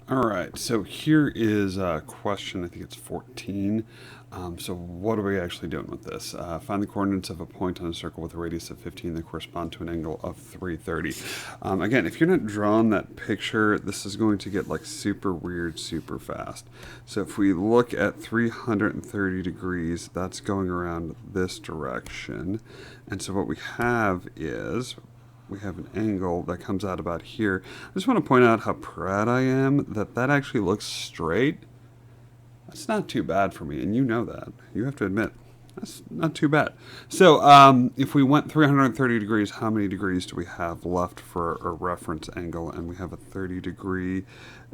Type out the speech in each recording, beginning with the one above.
All right, so here is a question, I think it's 14. So what are we actually doing with this? Find the coordinates of a point on a circle with a radius of 15 that correspond to an angle of 330. Again, if you're not drawing that picture, this is going to get like super weird super fast. So if we look at 330 degrees, that's going around this direction. And so what we have is we have an angle that comes out about here. I just want to point out how proud I am that that actually looks straight. That's not too bad for me, and you know that. You have to admit, that's not too bad. So if we went 330 degrees, how many degrees do we have left for a reference angle? And we have a 30-degree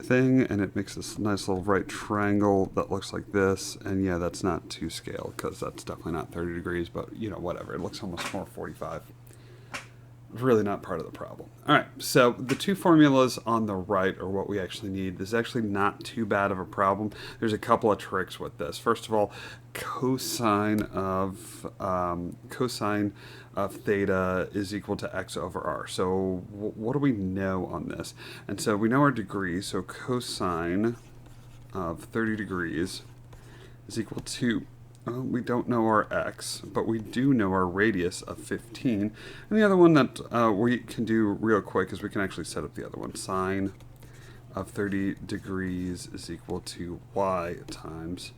thing, and it makes this nice little right triangle that looks like this. And yeah, that's not to scale, because that's definitely not 30 degrees, but you know, whatever. It looks almost more 45. Really not part of the problem. All right, so the two formulas on the right are what we actually need. This is actually not too bad of a problem. There's a couple of tricks with this. First of all, cosine of theta is equal to x over r. So what do we know on this? And so we know our degrees. So cosine of 30 degrees is equal to, we don't know our x, but we do know our radius of 15. And the other one that we can do real quick is we can actually set up the other one. Sine of 30 degrees is equal to y times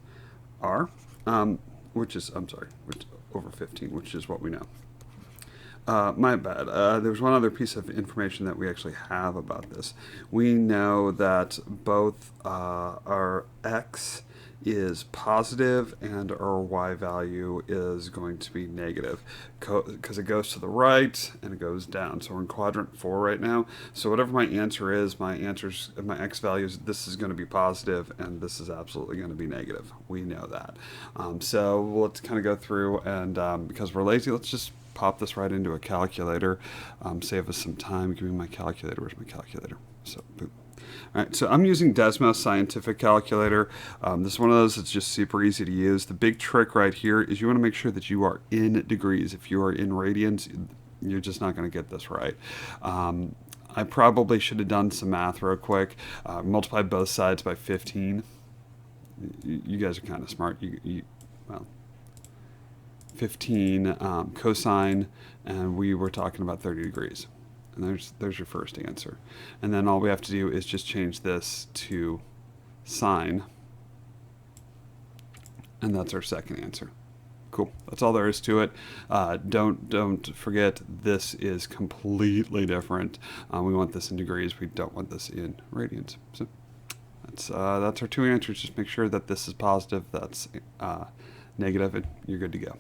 r, which is, which over 15, which is what we know. My bad. There's one other piece of information that we actually have about this. We know that both our x is positive and our y value is going to be negative because it goes to the right and it goes down. So we're in quadrant 4 right now. So whatever my answer is, my x values, this is going to be positive and this is absolutely going to be negative. We know that. So let's kind of go through and because we're lazy, let's just pop this right into a calculator, save us some time. Give me my calculator. Where's my calculator? So, boop. All right, so I'm using Desmos Scientific Calculator. This is one of those that's just super easy to use. The big trick right here is you want to make sure that you are in degrees. If you are in radians, you're just not going to get this right. I probably should have done some math real quick. Multiply both sides by 15. You guys are kind of smart. Well, 15 cosine, and we were talking about 30 degrees. And there's your first answer. And then all we have to do is just change this to sine. And that's our second answer. Cool. That's all there is to it. Don't forget, this is completely different. We want this in degrees. We don't want this in radians. So that's our two answers. Just make sure that this is positive, that's negative, and you're good to go.